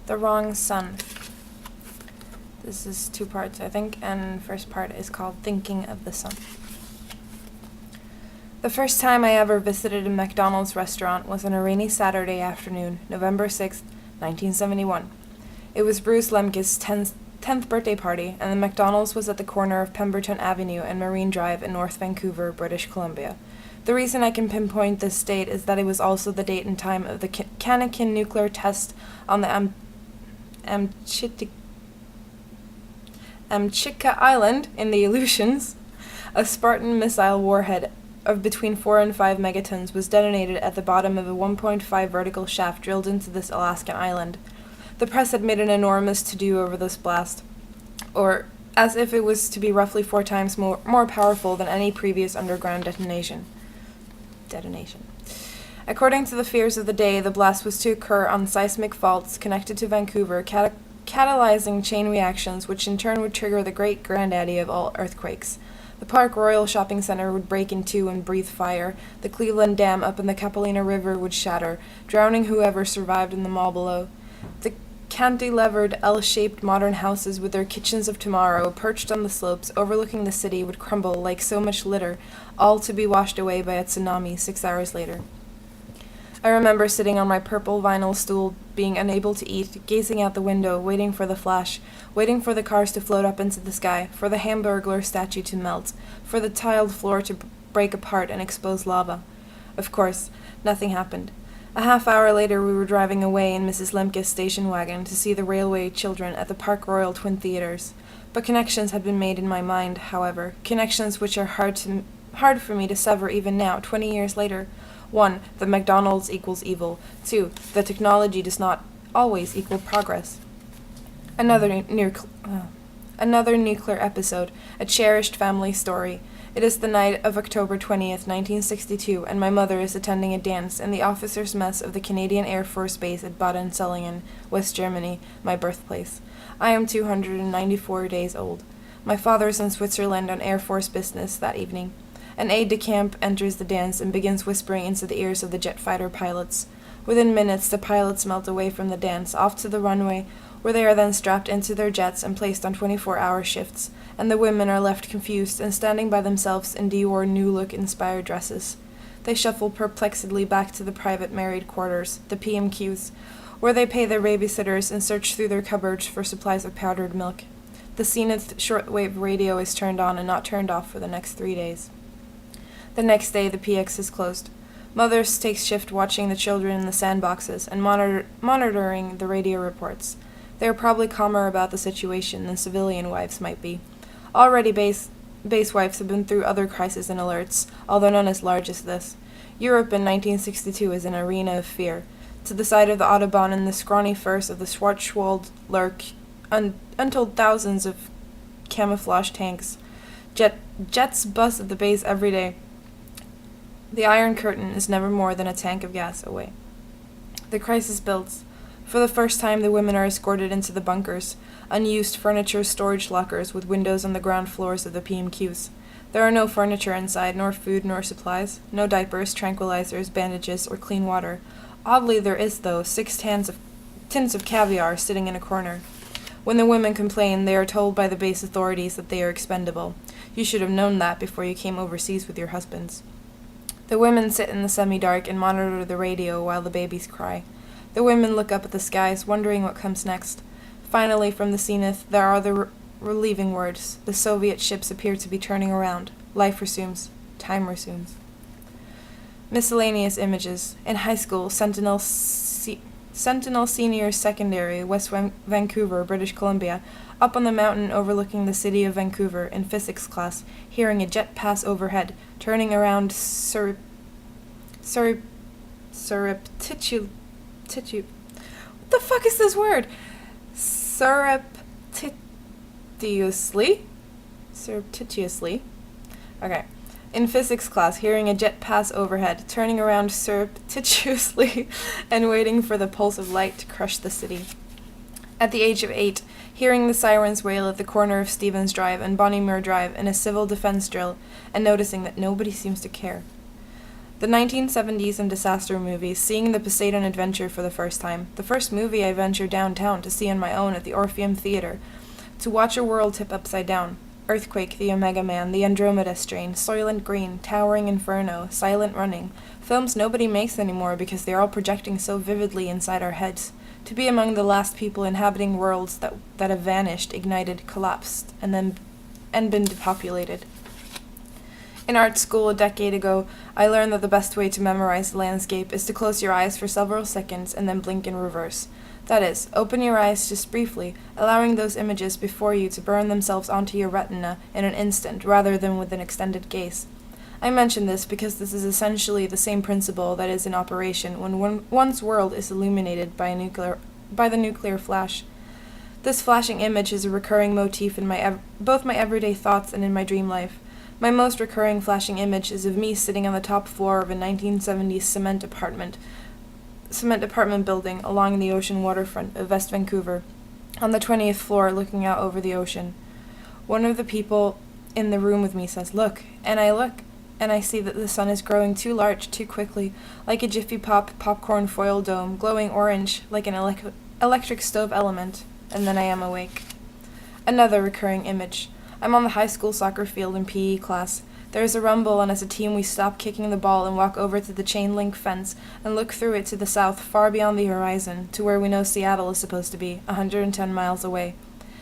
The Wrong Sun. This is 2 parts, I think, and first part is called Thinking of the Sun. The first time I ever visited a McDonald's restaurant was on a rainy Saturday afternoon, November 6th, 1971. It was Bruce Lemke's 10th birthday party, and the McDonald's was at the corner of Pemberton Avenue and Marine Drive in North Vancouver, British Columbia. The reason I can pinpoint this date is that it was also the date and time of the Kanakin nuclear test on the Amchitka Island in the Aleutians. A Spartan missile warhead of between 4 and 5 megatons was detonated at the bottom of a 1.5 vertical shaft drilled into this Alaskan island. The press had made an enormous to-do over this blast, or as if it was to be roughly 4 times more powerful than any previous underground detonation. According to the fears of the day, the blast was to occur on seismic faults connected to Vancouver, catalyzing chain reactions, which in turn would trigger the great granddaddy of all earthquakes. The Park Royal Shopping Center would break in two and breathe fire. The Cleveland Dam up in the Capilina River would shatter, drowning whoever survived in the mall below. The cantilevered, L-shaped modern houses with their kitchens of tomorrow, perched on the slopes overlooking the city, would crumble like so much litter, all to be washed away by a tsunami 6 hours later. I remember sitting on my purple vinyl stool, being unable to eat, gazing out the window, waiting for the flash, waiting for the cars to float up into the sky, for the Hamburglar statue to melt, for the tiled floor to break apart and expose lava. Of course, nothing happened. A half hour later we were driving away in Mrs. Lemke's station wagon to see the railway children at the Park Royal Twin Theatres. But connections had been made in my mind, however, connections which are hard for me to sever even now, 20 years later. 1. The McDonald's equals evil. 2. The technology does not always equal progress. Another nuclear episode, a cherished family story. It is the night of October 20th, 1962, and my mother is attending a dance in the officers' mess of the Canadian Air Force Base at Baden-Sellingen, West Germany, my birthplace. I am 294 days old. My father is in Switzerland on Air Force business that evening. An aide-de-camp enters the dance and begins whispering into the ears of the jet fighter pilots. Within minutes, the pilots melt away from the dance, off to the runway, where they are then strapped into their jets and placed on 24-hour shifts, and the women are left confused and standing by themselves in Dior New Look-inspired dresses. They shuffle perplexedly back to the private married quarters, the PMQs, where they pay their babysitters and search through their cupboards for supplies of powdered milk. The Zenith shortwave radio is turned on and not turned off for the next 3 days. The next day, the PX is closed. Mother takes shift watching the children in the sandboxes and monitoring the radio reports. They are probably calmer about the situation than civilian wives might be. Already base wives have been through other crises and alerts, although none as large as this. Europe in 1962 is an arena of fear. To the side of the Autobahn and the scrawny first of the Schwarzwald lurk untold thousands of camouflage tanks. Jets bust at the base every day. The Iron Curtain is never more than a tank of gas away. The crisis builds. For the first time, the women are escorted into the bunkers, unused furniture storage lockers with windows on the ground floors of the PMQs. There are no furniture inside, nor food, nor supplies, no diapers, tranquilizers, bandages, or clean water. Oddly, there is, though, 6 tins of caviar sitting in a corner. When the women complain, they are told by the base authorities that they are expendable. You should have known that before you came overseas with your husbands. The women sit in the semi-dark and monitor the radio while the babies cry. The women look up at the skies, wondering what comes next. Finally, from the Zenith, there are the relieving words. The Soviet ships appear to be turning around. Life resumes. Time resumes. Miscellaneous images. In high school, Sentinel Senior Secondary, West Vancouver, British Columbia, up on the mountain overlooking the city of Vancouver, in physics class, hearing a jet pass overhead, turning around surreptitiously. What the fuck is this word? Surreptitiously. Okay. In physics class, hearing a jet pass overhead, turning around surreptitiously, and waiting for the pulse of light to crush the city. At the age of 8, hearing the sirens wail at the corner of Stevens Drive and Bonnie Muir Drive in a civil defense drill, and noticing that nobody seems to care. The 1970s and disaster movies, seeing the Poseidon Adventure for the first time. The first movie I ventured downtown to see on my own at the Orpheum Theater, to watch a world tip upside down. Earthquake, The Omega Man, The Andromeda Strain, Soylent Green, Towering Inferno, Silent Running. Films nobody makes anymore because they're all projecting so vividly inside our heads. To be among the last people inhabiting worlds that have vanished, ignited, collapsed, and been depopulated. In art school a decade ago, I learned that the best way to memorize the landscape is to close your eyes for several seconds and then blink in reverse. That is, open your eyes just briefly, allowing those images before you to burn themselves onto your retina in an instant rather than with an extended gaze. I mention this because this is essentially the same principle that is in operation when one's world is illuminated by the nuclear flash. This flashing image is a recurring motif in both my everyday thoughts and in my dream life. My most recurring flashing image is of me sitting on the top floor of a 1970s cement apartment building along the ocean waterfront of West Vancouver, on the 20th floor looking out over the ocean. One of the people in the room with me says, "Look," and I look, and I see that the sun is growing too large too quickly, like a Jiffy Pop popcorn foil dome, glowing orange like an electric stove element, and then I am awake. Another recurring image. I'm on the high school soccer field in PE class. There is a rumble, and as a team we stop kicking the ball and walk over to the chain-link fence and look through it to the south, far beyond the horizon, to where we know Seattle is supposed to be, 110 miles away.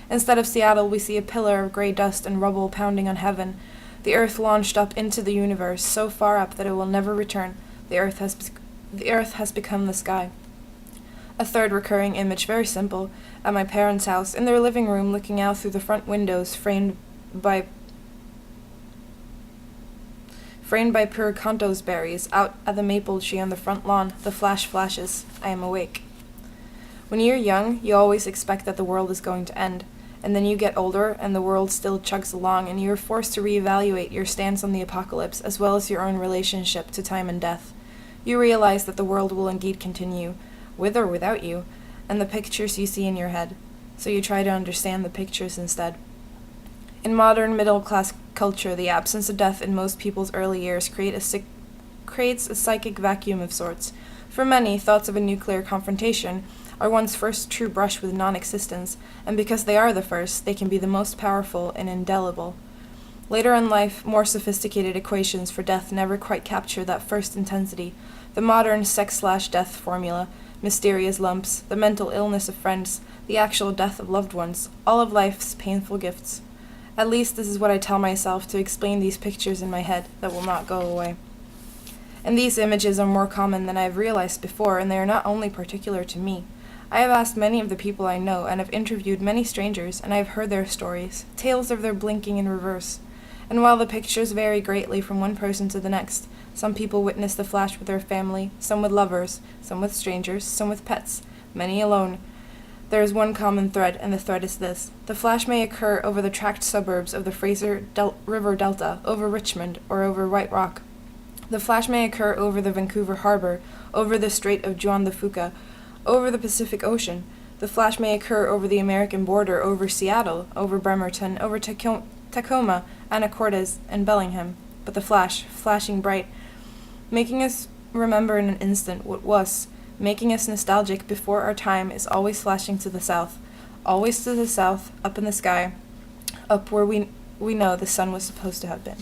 Instead of Seattle, we see a pillar of gray dust and rubble pounding on heaven. The earth launched up into the universe, so far up that it will never return. The earth has become the sky. A third recurring image, very simple, at my parents' house, in their living room, looking out through the front windows framed by Puracantos berries, out at the maple tree on the front lawn. The flash flashes. I am awake. When you're young, you always expect that the world is going to end, and then you get older and the world still chugs along, and you're forced to reevaluate your stance on the apocalypse as well as your own relationship to time and death. You realize that the world will indeed continue, with or without you, and the pictures you see in your head, so you try to understand the pictures instead. In modern middle-class culture, the absence of death in most people's early years creates a psychic vacuum of sorts. For many, thoughts of a nuclear confrontation are one's first true brush with non-existence, and because they are the first, they can be the most powerful and indelible. Later in life, more sophisticated equations for death never quite capture that first intensity. The modern sex/death formula, mysterious lumps, the mental illness of friends, the actual death of loved ones, all of life's painful gifts. At least this is what I tell myself to explain these pictures in my head that will not go away. And these images are more common than I have realized before, and they are not only particular to me. I have asked many of the people I know, and have interviewed many strangers, and I have heard their stories, tales of their blinking in reverse. And while the pictures vary greatly from one person to the next, some people witness the flash with their family, some with lovers, some with strangers, some with pets, many alone. There is one common thread, and the thread is this. The flash may occur over the tract suburbs of the Fraser River Delta, over Richmond, or over White Rock. The flash may occur over the Vancouver Harbor, over the Strait of Juan de Fuca, over the Pacific Ocean. The flash may occur over the American border, over Seattle, over Bremerton, over Tacoma, Anacortes, and Bellingham. But the flash, flashing bright, making us remember in an instant what was, making us nostalgic before our time, is always flashing to the south, up in the sky, up where we know the sun was supposed to have been.